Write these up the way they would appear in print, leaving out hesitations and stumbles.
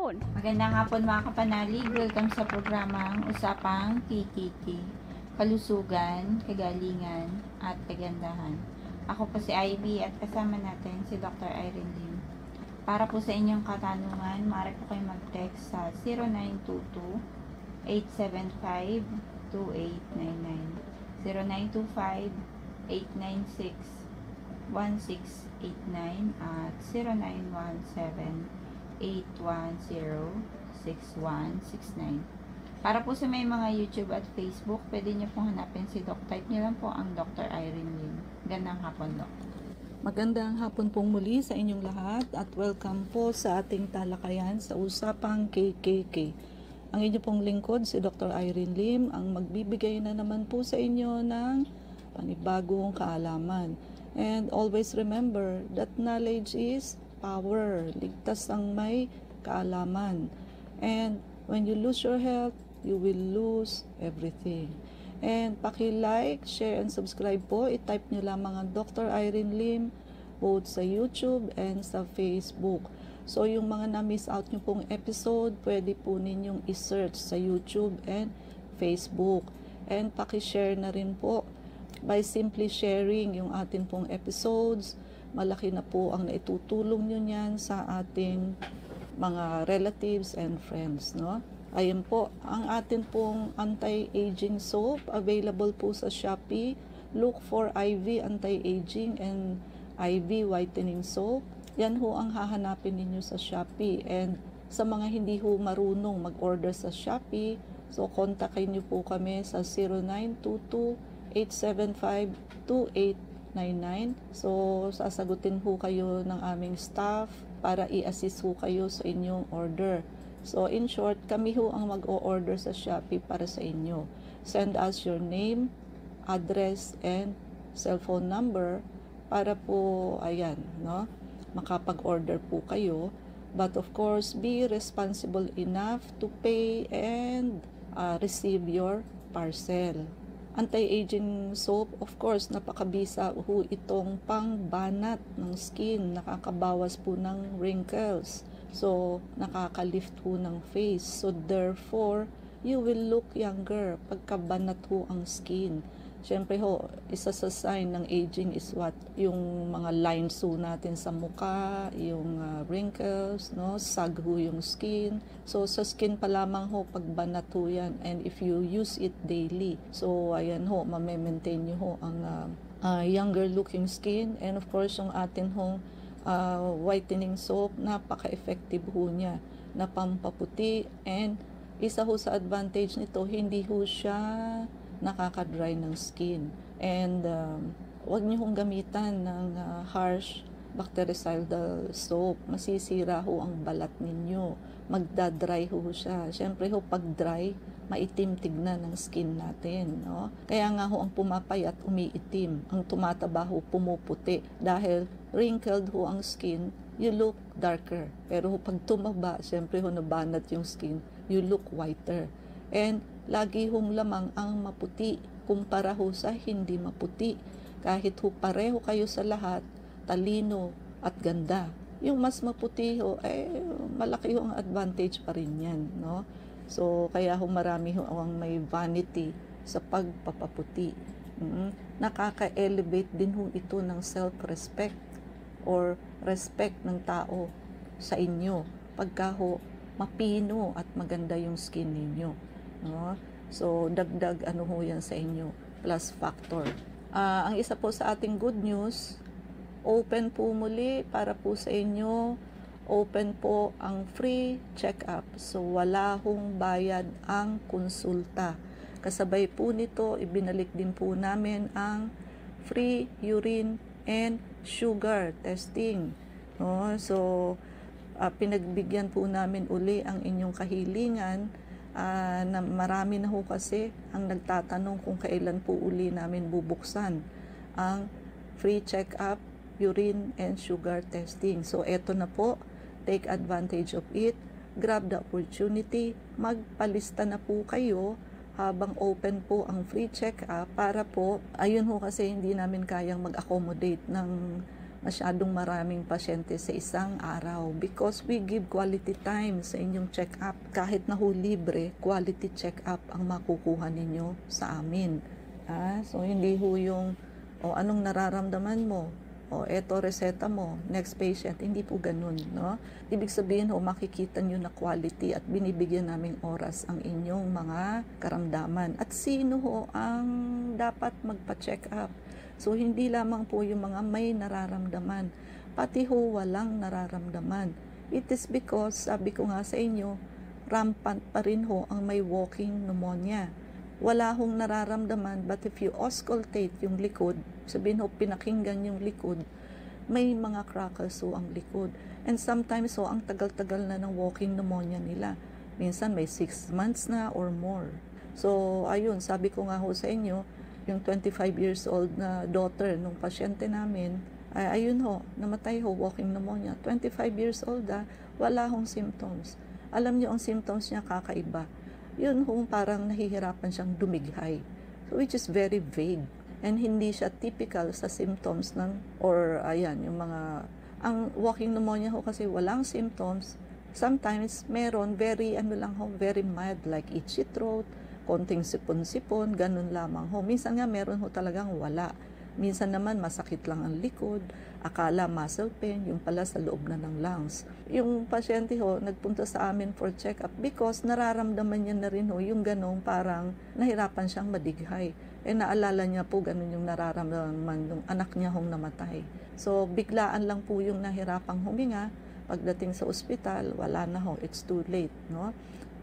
hapon. Magandang hapon mga kapanalig. Welcome sa programang Usapang Kikiki. Kalusugan, kagalingan, at kagandahan. Ako po si Ivy at kasama natin si Dr. Irene Lim. Para po sa inyong katanungan, maaari po kayong mag-text sa 0922-875-2899, 0925-896-1689 at 0917-810-6169. Para po sa may mga YouTube at Facebook, pwede nyo pong hanapin si Doc. Type nyo lang po ang Dr. Irene Lim. Gandang hapon, Doc. Magandang hapon pong muli sa inyong lahat at welcome po sa ating talakayan sa Usapang KKK. Ang inyo pong lingkod, si Dr. Irene Lim, ang magbibigay na naman po sa inyo ng panibagong kaalaman. And always remember that knowledge is power. Ligtas ang may kaalaman. And when you lose your health, you will lose everything. And paki-like, share, and subscribe po. I-type nyo lamang ang Dr. Irene Lim both sa YouTube and sa Facebook. So yung mga na-miss out nyo pong episode, pwede po ninyong i-search sa YouTube and Facebook. And paki-share na rin po by simply sharing yung atin pong episodes. Malaki na po ang naitutulong nyo niyan sa ating mga relatives and friends, no? Ayan po, ang atin pong anti-aging soap, available po sa Shopee. Look for IV anti-aging and IV whitening soap. Yan ho ang hahanapin ninyo sa Shopee. And sa mga hindi ho marunong mag-order sa Shopee, so kontakin nyo po kami sa 0922-875-2899. So sasagutin ho kayo ng aming staff para i-assist ho kayo sa inyong order. So in short, kami ho ang mag-o-order sa Shopee para sa inyo. Send us your name, address, and cellphone number para po, ayan, no, makapag-order po kayo. But of course, be responsible enough to pay and receive your parcel. Anti-aging soap, of course, napakabisa ho itong pangbanat ng skin, nakakabawas po ng wrinkles. So, nakaka-lift ho ng face. So, therefore, you will look younger pagkabanat ho ang skin. Siyempre ho, isa sa sign ng aging is what? Yung mga lines ho natin sa mukha, yung wrinkles, no? Sag ho yung skin. So, sa skin pa lamang ho, pagbanat ho yan. And if you use it daily, so, ayan ho, mamaintain nyo ho ang younger looking skin. And of course, yung atin hong whitening soap, napaka-effective ho niya na pampaputi, and isa ho sa advantage nito, hindi ho siya nakaka-dry ng skin. And wag niyo hong gamitan ng harsh bactericidal soap, masisira ho ang balat ninyo, magda-dry ho siya. Siyempre ho, pag dry, maitim tignan ng skin natin, no? Kaya nga ho, ang pumapayat umiitim, ang tumataba ho pumuputi, dahil wrinkled ho ang skin, you look darker. Pero ho, pag tumaba, siyempre ho, nabanat yung skin, you look whiter. And lagi hong lamang ang maputi kumpara ho sa hindi maputi. Kahit ho pareho kayo sa lahat, talino at ganda, yung mas maputi ho, malaki ho ang advantage pa rin yan, no? So, kaya ho marami ho ang may vanity sa pagpapaputi. Nakaka-elevate din ho ito ng self-respect or respect ng tao sa inyo pagka ho mapino at maganda yung skin ninyo, no? So, dagdag ano ho yan sa inyo, plus factor. Ang isa po sa ating good news, open po muli para po sa inyo, open po ang free check-up. So, wala hong bayad ang konsulta. Kasabay po nito, ibinalik din po namin ang free urine and sugar testing. No? So, pinagbigyan po namin uli ang inyong kahilingan, na marami na ho kasi ang nagtatanong kung kailan po uli namin bubuksan ang free check-up, urine and sugar testing. So, eto na po. Take advantage of it. Grab the opportunity. Magpalista na po kayo habang open po ang free check-up para po, ayun ho kasi hindi namin kayang mag-accommodate ng masyadong maraming pasyente sa isang araw because we give quality time sa inyong check-up. Kahit na ho libre, quality check-up ang makukuha ninyo sa amin. So hindi ho yung anong nararamdaman mo, eto reseta mo, next patient, hindi po ganun, no? Ibig sabihin makikita nyo na quality at binibigyan naming oras ang inyong mga karamdaman. At sino ang dapat magpa-check up? So, hindi lamang po yung mga may nararamdaman, pati walang nararamdaman. It is because, sabi ko nga sa inyo, rampant pa rin ang may walking pneumonia. Wala nararamdaman, but if you auscultate yung likod, sabihin pinakinggan yung likod, may mga crackles ang likod. And sometimes ang tagal-tagal na ng walking pneumonia nila. Minsan may 6 months na or more. So, ayun, sabi ko nga sa inyo, yung 25 years old na daughter nung pasyente namin, ayun namatay walking pneumonia. 25 years old wala symptoms. Alam niyo ang symptoms niya kakaiba. Yun parang nahihirapan siyang dumighay. So, which is very vague. And hindi siya typical sa symptoms yung mga, ang walking pneumonia kasi walang symptoms. Sometimes meron very mild like itchy throat, konting sipon-sipon, ganun lamang Minsan nga meron talagang wala. Minsan naman masakit lang ang likod, akala muscle pain, yung pala sa loob na ng lungs. Yung pasyente nagpunta sa amin for check-up because nararamdaman niya na rin yung ganong parang nahirapan siyang madighay. Naalala niya po ganun yung nararamdaman ng anak niya namatay. So biglaan lang po yung nahirapang huminga. Pagdating sa ospital, wala na it's too late, no?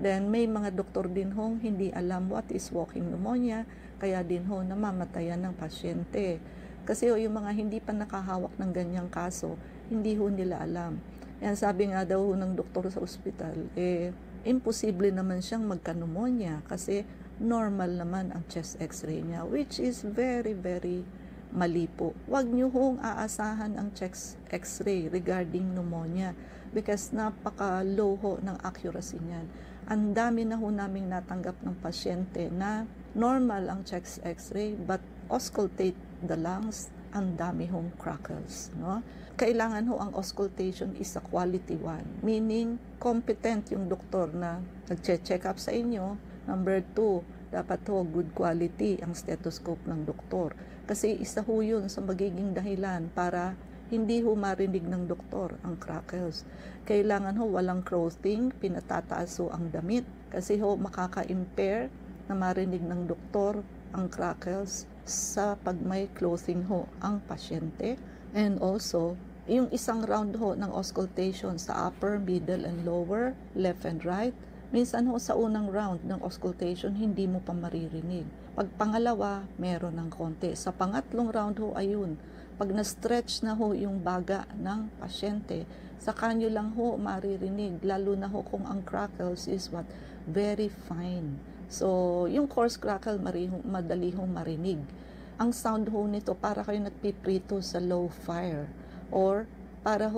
Then, may mga doktor din hindi alam what is walking pneumonia, kaya din namamatayan ng pasyente. Kasi yung mga hindi pa nakahawak ng ganyang kaso, hindi nila alam. Yan sabi nga daw ng doktor sa ospital, imposible naman siyang magka-pneumonia kasi normal naman ang chest x-ray niya, which is very, very mali po. Huwag niyo aasahan ang chest x-ray regarding pneumonia because napaka-low ng accuracy niyan. Ang dami na naming natanggap ng pasyente na normal ang chest x-ray but auscultate the lungs, ang dami crackles, no? Kailangan ang auscultation is a quality one, meaning competent yung doktor na nag-check up sa inyo. Number 2, dapat good quality ang stethoscope ng doktor. Kasi isa yun sa magiging dahilan para hindi marinig ng doktor ang crackles. Kailangan walang clothing, pinatataas ang damit. Kasi makaka-impair na marinig ng doktor ang crackles sa pag may clothing ang pasyente. And also, yung isang round ng auscultation sa upper, middle, and lower, left and right, minsan sa unang round ng auscultation, hindi mo pa maririnig. Pag pangalawa, meron ng konti. Sa pangatlong round ayun, pag na-stretch na yung baga ng pasyente, saka nyo lang maririnig, lalo na kung ang crackles is very fine. So, yung coarse crackle, madali marinig. Ang sound nito, para kayo nagpiprito sa low fire. Or, para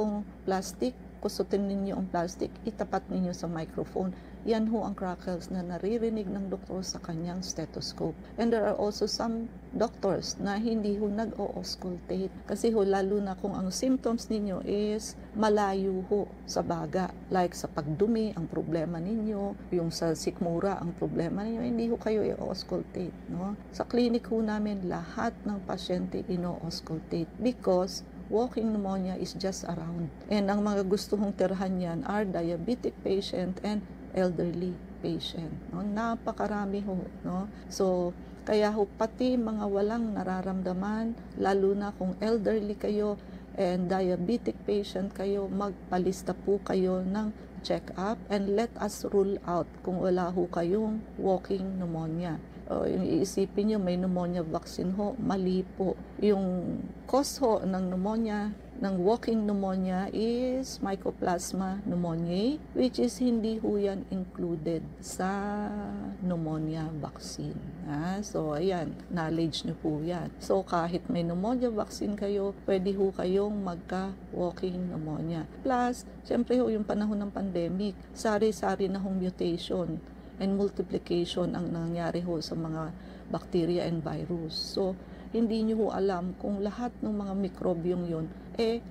plastic, kusutin ninyo ang plastic, itapat ninyo sa microphone. Yan ang crackles na naririnig ng doktor sa kanyang stethoscope. And there are also some doctors na hindi nag-o-auscultate. Kasi lalo na kung ang symptoms ninyo is malayo sa baga. Like sa pagdumi, ang problema ninyo. Yung sa sikmura, ang problema ninyo. Hindi kayo i-auscultate. No? Sa clinic namin, lahat ng pasyente ino-auscultate. Because walking pneumonia is just around. And ang mga gusto tirahan yan are diabetic patient and elderly patient. No? Napakarami no? So, kaya pati mga walang nararamdaman, lalo na kung elderly kayo and diabetic patient kayo, magpalista po kayo ng check-up and let us rule out kung wala kayong walking pneumonia. Yung iisipin nyo, may pneumonia vaccine mali po. Yung cause ng pneumonia, ng walking pneumonia is Mycoplasma pneumoniae, which is hindi yan included sa pneumonia vaccine. So, ayan, knowledge nyo po yan. So, kahit may pneumonia vaccine kayo, pwede kayong magka-walking pneumonia. Plus, syempre yung panahon ng pandemic, sari-sari na mutation and multiplication ang nangyari sa mga bacteria and virus. So, hindi nyo alam kung lahat ng mga mikrobyong yun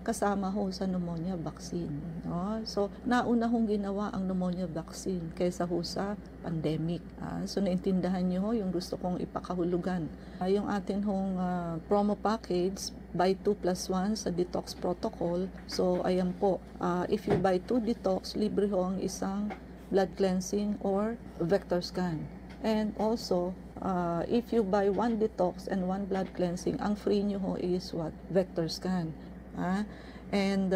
kasama ho sa pneumonia vaccine. No? So, nauna hong ginawa ang pneumonia vaccine kaysa ho sa pandemic. So, naintindahan nyo ho yung gusto kong ipakahulugan. Yung atin hong promo package, buy 2 plus 1 sa detox protocol. So, ayan po, if you buy 2 detox, libre ho ang isang blood cleansing or vector scan. And also, if you buy 1 detox and 1 blood cleansing, ang free nyo ho is what? Vector scan. And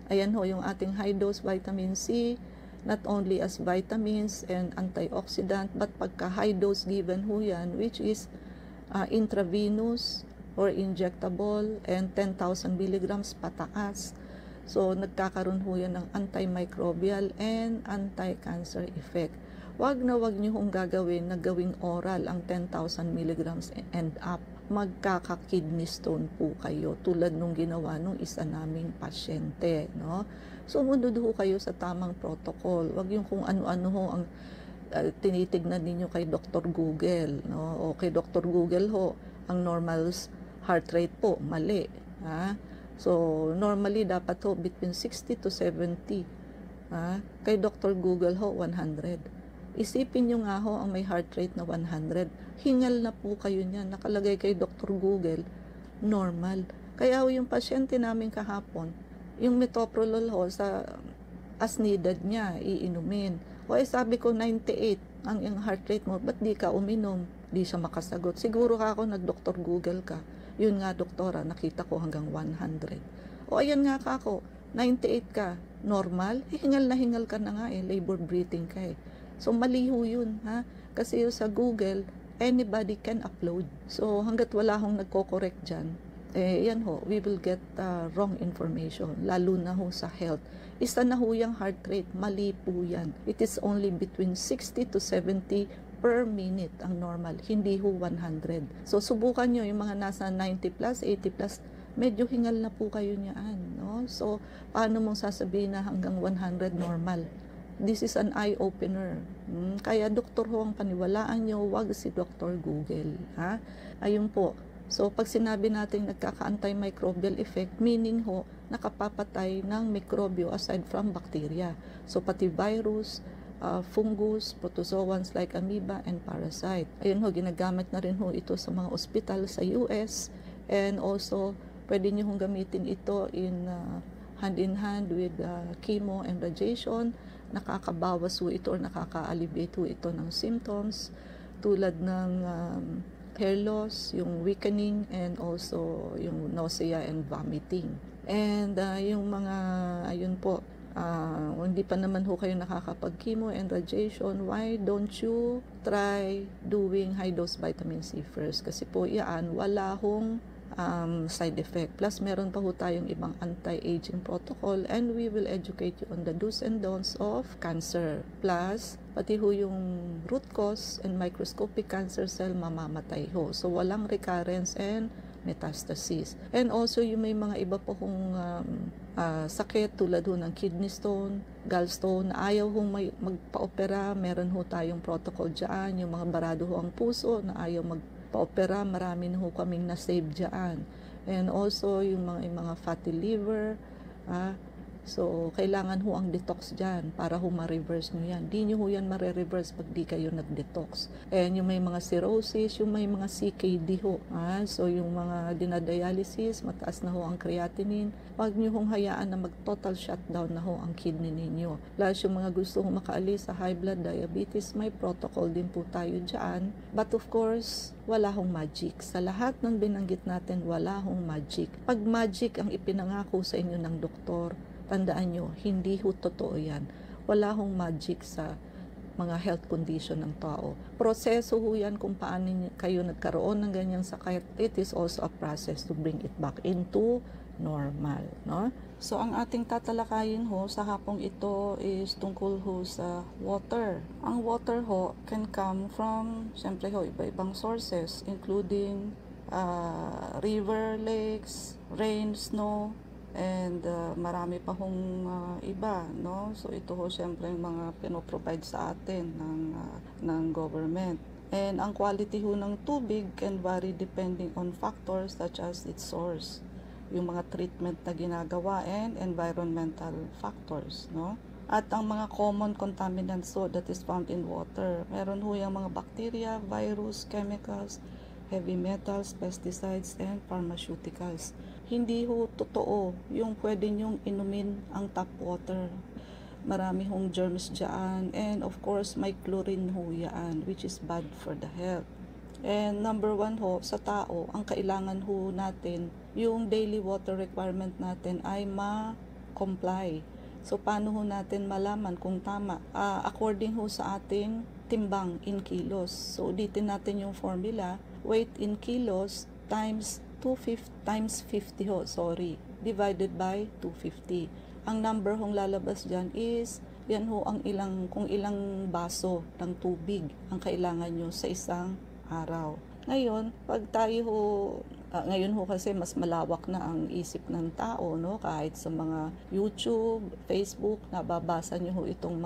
ayan ho yung ating high dose vitamin C, not only as vitamins and antioxidant, but pagka high dose given ho yan, which is intravenous or injectable and 10,000 milligrams pataas. So nagkakaroon ho yan ng antimicrobial and anti-cancer effect. Wag nyo hong gagawin na gawing oral ang 10,000 milligrams and up. Magkaka-kidney stone po kayo tulad nung ginawa nung isa naming pasyente, no? So sumunod ho kayo sa tamang protocol. Wag yung kung ano-ano ho ang tinitignan ninyo kay Dr. Google, no? O kay Dr. Google ho, ang normal heart rate po mali, So normally dapat ho between 60 to 70. Kay Dr. Google ho 100. Isipin nyo nga ho ang may heart rate na 100. Hingal na po kayo niyan. Nakalagay kay Dr. Google, normal. Kaya ho yung pasyente namin kahapon, yung metoprolol ho sa as needed niya, iinumin. O sabi ko 98 ang heart rate mo, ba't di ka uminom? Di siya makasagot. Siguro ka ako nag-Dr. Google ka. Yun nga doktora, nakita ko hanggang 100. O ayan nga ka ako, 98 ka, normal? Hingal na hingal ka na nga labor breathing ka So, mali ho yun, Kasi sa Google, anybody can upload. So, hanggat wala hong nagko-correct dyan, yan ho, we will get wrong information, lalo na ho sa health. Isa na ho yung heart rate, mali po yan. It is only between 60 to 70 per minute ang normal, hindi ho 100. So, subukan nyo yung mga nasa 90 plus, 80 plus, medyo hingal na po kayo niyaan, no? So, paano mong sasabihin na hanggang 100 normal? This is an eye-opener. Kaya doktor ho ang paniwalaan nyo, wag si Dr. Google. Ayun po. So, pag sinabi natin nagkaka-antimicrobial effect, meaning ho, nakapapatay ng mikrobyo aside from bacteria. So, pati virus, fungus, protozoans like amoeba, and parasite. Ayun ho, ginagamit na rin ho ito sa mga ospital sa US. And also, pwede nyo hong gamitin ito in hand in hand with chemo and radiation. Nakakabawas ho ito or nakaka-alleviate ho ito ng symptoms tulad ng hair loss, yung weakening, and also yung nausea and vomiting. And yung mga, ayun po, hindi pa naman ho kayo nakakapag-chemo and radiation, why don't you try doing high-dose vitamin C first? Kasi po yan, wala hong side effect. Plus, meron pa ho tayong ibang anti-aging protocol, and we will educate you on the do's and don'ts of cancer. Plus, pati ho yung root cause and microscopic cancer cell mamamatay ho. So, walang recurrence and metastasis. And also, yung may mga iba po kong sakit tulad ho ng kidney stone, gallstone, na ayaw hong magpa-opera, meron ho tayong protocol dyan. Yung mga barado ho ang puso na ayaw magpa-opera, marami na ho kaming na-save dyan. And also, yung mga fatty liver, so, kailangan ho ang detox dyan para ho ma-reverse nyo yan. Di nyo ho yan ma-reverse pag di kayo nag-detox. And yung may mga cirrhosis, yung may mga CKD ho. So, yung mga dinadialysis, mataas na ho ang creatinine. Huwag nyo hong hayaan na mag-total shutdown na ho ang kidney ninyo. Plus, yung mga gusto hong makaalis sa high blood diabetes, may protocol din po tayo dyan. But of course, wala hong magic. Sa lahat ng binanggit natin, wala hong magic. Pag magic ang ipinangako sa inyo ng doktor, tandaan nyo, hindi ho totoo yan. Wala hong magic sa mga health condition ng tao. Proseso ho yan kung paano kayo nagkaroon ng ganyang sakit. It is also a process to bring it back into normal. No? So, ang ating tatalakayin ho sa hapong ito is tungkol ho sa water. Ang water ho can come from, syempre ho, iba-ibang sources, including river, lakes, rain, snow, and marami pa hong iba, no? So ito ho syempre yung mga pinoprovide sa atin ng government. And ang quality ho ng tubig can vary depending on factors such as its source. yung mga treatment na ginagawa and environmental factors, no? At ang mga common contaminants so that is found in water, meron ho yung mga bacteria, virus, chemicals, heavy metals, pesticides, and pharmaceuticals. Hindi ho totoo yung pwede nyong inumin ang tap water. Marami hong germs dyan, and of course may chlorine ho yan, which is bad for the health. And number one ho, sa tao, ang kailangan ho natin, yung daily water requirement natin ay ma-comply. So, paano ho natin malaman kung tama? According ho sa ating timbang in kilos. So, ulitin natin yung formula, weight in kilos times 50 ho, divided by 250. Ang number hong lalabas dyan is, yan ho ang kung ilang baso ng tubig ang kailangan nyo sa isang araw. Ngayon, pag tayo ho, ngayon ho kasi mas malawak na ang isip ng tao, no? Kahit sa mga YouTube, Facebook, nababasa nyo ho itong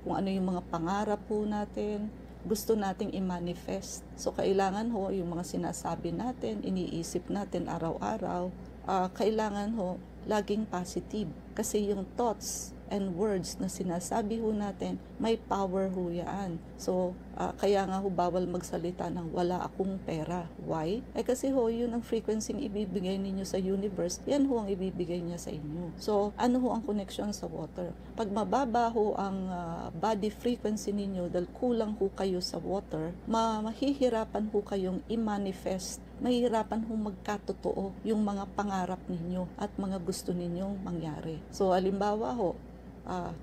kung ano yung mga pangarap po natin, gusto nating i-manifest. So, kailangan ho, yung mga sinasabi natin, iniisip natin araw-araw, kailangan ho, laging positive. Kasi yung thoughts and words na sinasabi ho natin, may power ho yan. So, kaya nga ho bawal magsalita ng wala akong pera. Why? Kasi ho, yun ang frequency ibibigay ninyo sa universe, yan ho ang ibibigay niya sa inyo. So, ano ho ang connection sa water? Pag mababa ho ang body frequency ninyo dahil kulang ho kayo sa water, mahihirapan ho kayong i-manifest, mahihirapan hong magkatotoo yung mga pangarap ninyo at mga gusto ninyong mangyari. So, alimbawa ho,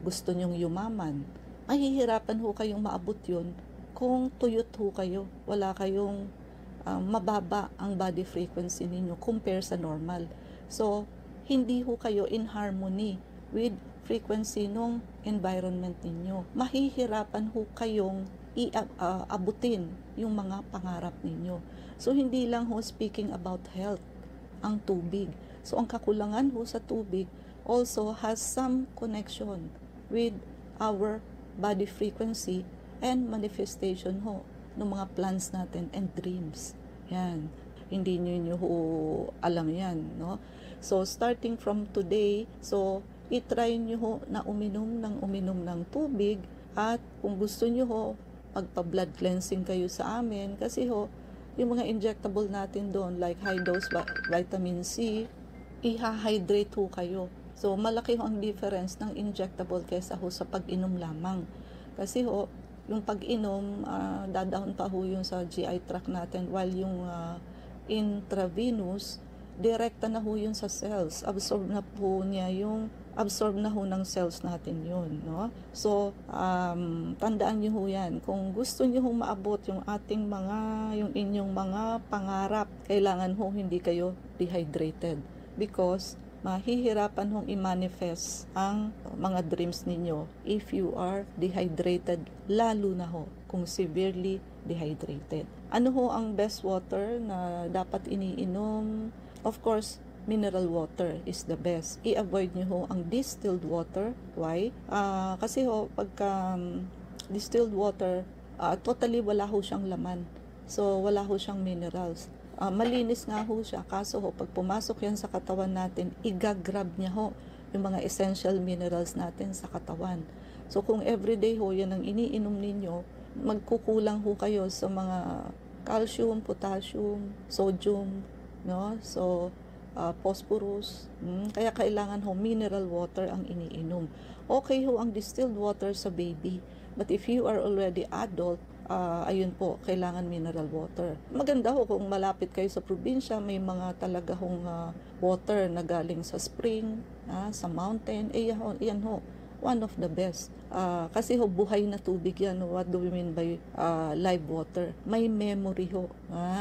gusto nyong yumaman, mahihirapan ho kayong maabot yun kung tuyot ho kayo. Wala kayong mababa ang body frequency ninyo compare sa normal. So, hindi ho kayo in harmony with frequency ng environment ninyo. Mahihirapan ho kayong abutin yung mga pangarap ninyo. So, hindi lang ho speaking about health ang tubig. So, ang kakulangan ho sa tubig also has some connection with our body frequency and manifestation ho ng mga plans natin and dreams. Yan. Hindi nyo ho alam yan, no? So, starting from today, so, itry nyo ho na uminom ng tubig, at kung gusto nyo ho, magpa-blood cleansing kayo sa amin, kasi ho, yung mga injectable natin doon, like high dose vitamin C, iha-hydrate ho kayo. So, malaki ho ang difference ng injectable kaysa ho sa pag-inom lamang. Kasi ho, yung pag-inom, dadahon pa ho yung sa GI tract natin, while yung intravenous, direkta na ho yun sa cells. Absorb na ho ng cells natin yun, no? So, tandaan nyo ho yan. Kung gusto nyo ho maabot yung inyong mga pangarap, kailangan ho hindi kayo dehydrated. Because, mahihirapan hong i-manifest ang mga dreams ninyo if you are dehydrated, lalo na ho kung severely dehydrated. Ano ho ang best water na dapat iniinom? Of course, mineral water is the best. I-avoid nyo ho ang distilled water. Why? Kasi ho, pagka distilled water, totally wala ho siyang laman. So, wala ho siyang minerals. Malinis nga ho siya, kaso ho, pag pumasok yan sa katawan natin, igagrab niya ho yung mga essential minerals natin sa katawan. So, kung everyday ho, yan ang iniinom ninyo, magkukulang ho kayo sa mga calcium, potassium, sodium, no? So, phosphorus. Kaya kailangan ho, mineral water ang iniinom. Okay ho ang distilled water sa baby. But if you are already adult, ayun po, kailangan mineral water. Maganda ho kung malapit kayo sa probinsya, may mga talaga hong water na galing sa spring, sa mountain. Yan ho, one of the best. Kasi ho, buhay na tubig yan. What do we mean by live water? May memory ho.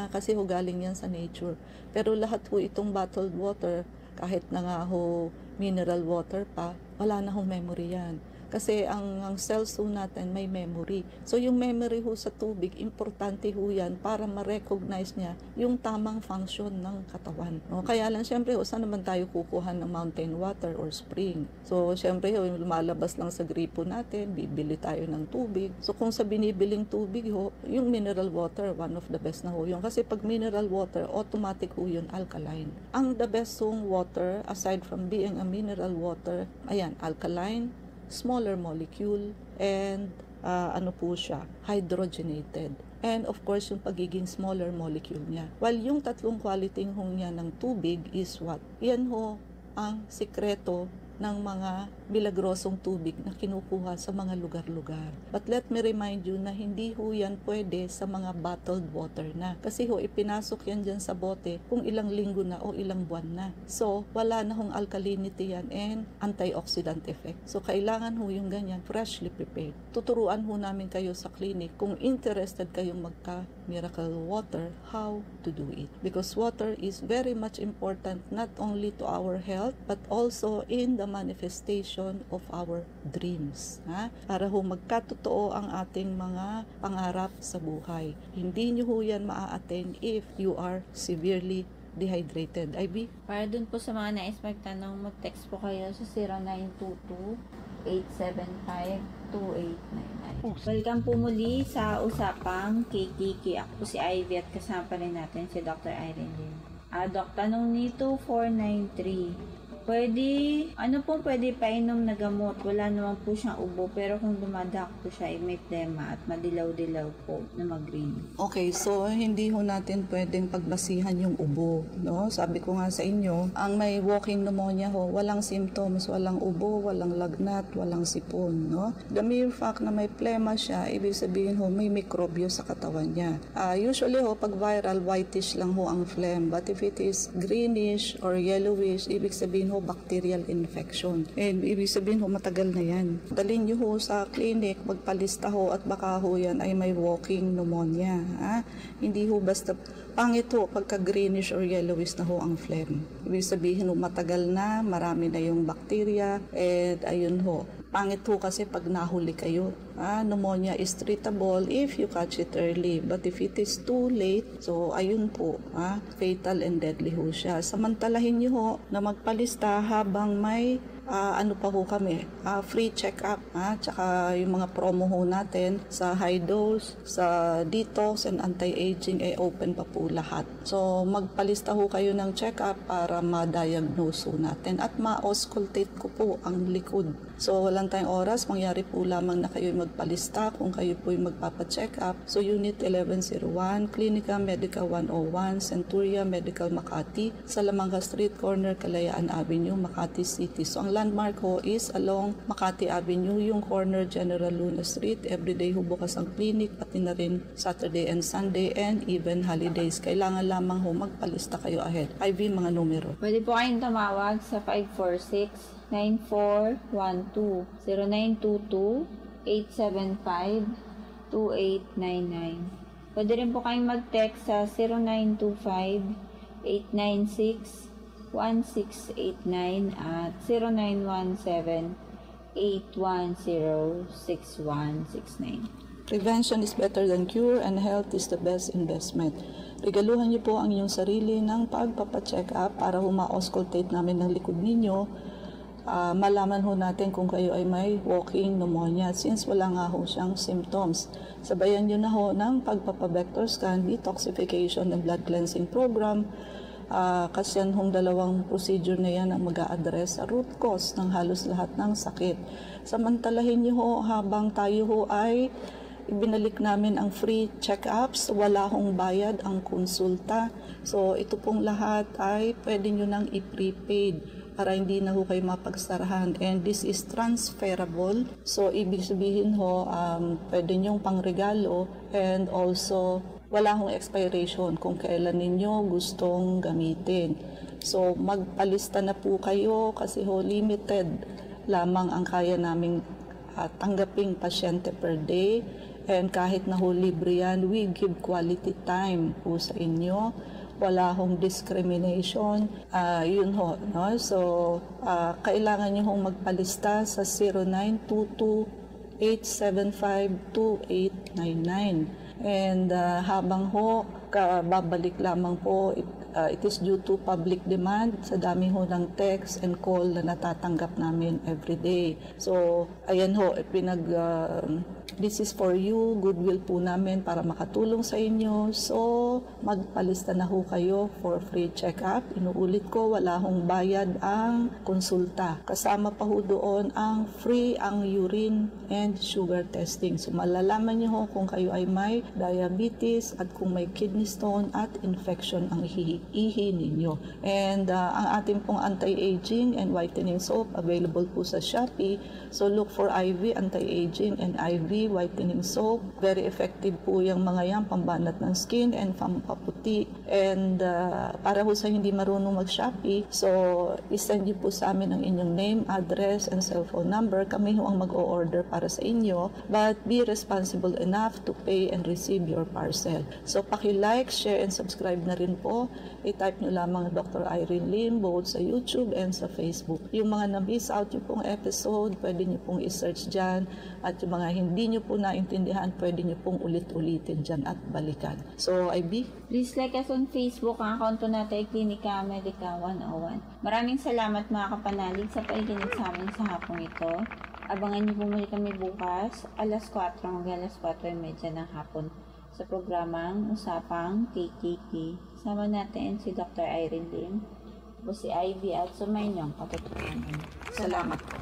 Kasi ho, galing yan sa nature. Pero lahat ho itong bottled water, kahit na nga ho mineral water pa, wala na hong memory yan. Kasi ang cells ho natin may memory. So yung memory ho sa tubig, importante ho yan para ma-recognize niya yung tamang function ng katawan. No? Kaya lang syempre, saan naman tayo kukuha ng mountain water or spring? So syempre, lumalabas lang sa gripo natin, bibili tayo ng tubig. So kung sa binibiling tubig ho, yung mineral water, one of the best na ho yun. Kasi pag mineral water, automatic ho yun alkaline. Ang the best hong water, aside from being a mineral water, ayan, alkaline, smaller molecule, and ano po siya, hydrogenated. And of course, yung pagiging smaller molecule niya. While yung tatlong quality ho niya ng tubig is what? Yan ho ang sikreto ng mga milagrosong tubig na kinukuha sa mga lugar-lugar. But let me remind you na hindi ho yan pwede sa mga bottled water na. Kasi ho, ipinasok yan dyan sa bote kung ilang linggo na o ilang buwan na. So, wala na hong alkalinity yan and antioxidant effect. So, kailangan ho yung ganyan freshly prepared. Tuturuan ho namin kayo sa clinic kung interested kayong magka-miracle water, how to do it. Because water is very much important not only to our health but also in the manifestation of our dreams. Para ho magkatotoo ang ating mga pangarap sa buhay. Hindi nyo ho yan maa-attain if you are severely dehydrated. IB? Para dun po sa mga nais magtanong, mag-text po kayo sa 0922-875-2899. Welcome po muli sa usapang Kikiki. Ako po si Ivy at kasama pa rin natin si Dr. Irene Lim. Doc, tanong ni 2493. Ano pong pwede painom na gamot? Wala naman po siyang ubo, pero kung dumadak po siya, may plema at madilaw-dilaw po na mag-green. Okay, so hindi ho natin pwedeng pagbasihan yung ubo, no? Sabi ko nga sa inyo, ang may walking pneumonia ho, walang symptoms, walang ubo, walang lagnat, walang sipon, no? The mere fact na may plema siya, ibig sabihin ho, may mikrobyo sa katawan niya. Usually ho, pag viral, whitish lang ho ang phlegm, but if it is greenish or yellowish, ibig sabihin ho, bacterial infection. And ibig sabihin ho, matagal na yan. Dalhin nyo ho sa clinic, magpalista ho at baka ho yan ay may walking pneumonia. Hindi ho basta pangit ho pagka greenish or yellowish na ho ang phlegm. Ibig sabihin ho, matagal na, marami na yung bacteria, and ayun ho. Pangit ho kasi pag nahuli kayo. Pneumonia is treatable if you catch it early. But if it is too late, so ayun po, fatal and deadly ho siya. Samantalahin nyo ho na magpalista habang may ano pa ho kami, free check-up, tsaka yung mga promo ho natin sa high dose, sa detox and anti-aging, open pa po lahat. So magpalista ho kayo ng check-up para ma-diagnose ho natin at ma-auscultate ko po ang likod. So walang tayong oras, mangyari po lamang na kayo magpalista kung kayo po yung magpapa-check-up. So Unit 1101, Clinica Medica 101, Centuria Medical Makati, Salamanca Street Corner, Kalayaan Avenue, Makati City. So ang landmark ho is along Makati Avenue, yung corner General Luna Street. Everyday ho bukas ang clinic, pati na rin Saturday and Sunday and even holidays. Kailangan lamang ho magpalista kayo ahead. IV mga numero. Pwede po kayong tumawag sa 546-9412, 0922-875-2899. Pwede rin po kayong mag-text sa 0925-896-1689 at 0917-810-6169. Prevention is better than cure and health is the best investment. Regaluhan niyo po ang inyong sarili ng pagpapacheck up para ma-auscultate namin ng likod ninyo. Malaman ho natin kung kayo ay may walking pneumonia since wala nga ho siyang symptoms. Sabayan nyo na ho ng pagpapavector scan, detoxification and blood cleansing program. Kasi yan hong dalawang procedure na yan ang mag-a-address sa root cause ng halos lahat ng sakit. Samantalahin nyo ho habang tayo ho ay ibinalik namin ang free check-ups, wala hong bayad ang konsulta. So ito pong lahat ay pwede nyo nang i-prepaid para hindi na ho kayo mapagsarahan. And this is transferable. So ibig sabihin ho, pwede nyong pangregalo and also wala hong expiration kung kailan ninyo gustong gamitin. So magpalista na po kayo kasi ho limited lamang ang kaya naming tanggaping pasyente per day. And kahit na ho libre yan, we give quality time po sa inyo. wala hong discrimination. Yun ho, no? So, kailangan nyo hong magpalista sa 0922-875-2899. And habang ho, babalik lamang po, it is due to public demand sa dami ho ng text and call na natatanggap namin every day. So, ayan ho, this is for you, goodwill po namin para makatulong sa inyo. So, magpalista na ho kayo for free check-up. Inuulit ko, wala hong bayad ang konsulta. Kasama pa ho doon ang free ang urine and sugar testing. So, malalaman niyo ho kung kayo ay may diabetes at kung may kidney stone at infection ang ihi ninyo. And ang ating pong anti-aging and whitening soap available po sa Shopee. So, look for IV anti-aging and IV whitening soap. Very effective po yung mga yan, pambanat ng skin and pampaputi. And para po sa hindi marunong mag-Shopee, so isend niyo po sa amin ang inyong name, address, and cellphone number. Kami ho ang mag-o-order para sa inyo. But be responsible enough to pay and receive your parcel. So paki-like, share, and subscribe na rin po. I-type nyo lamang Dr. Irene Lim both sa YouTube and sa Facebook. Yung mga na-miss out nyo pong episode, pwede nyo pong i-search dyan. At yung mga hindi nyo po naintindihan, pwede nyo pong ulit-ulitin dyan at balikan. So, IB? Please like us on Facebook. Ang account natin ay Clinica Medica 101. Maraming salamat mga kapanalig sa paikinig sa amin sa hapong ito. Abangan niyo po muli kami bukas, alas 4 hanggang alas 4:30 ng hapon sa programang Usapang KKK. Sama natin si Dr. Irene Lim, si Ivy at Sumaynong Katotohanan. Salamat po.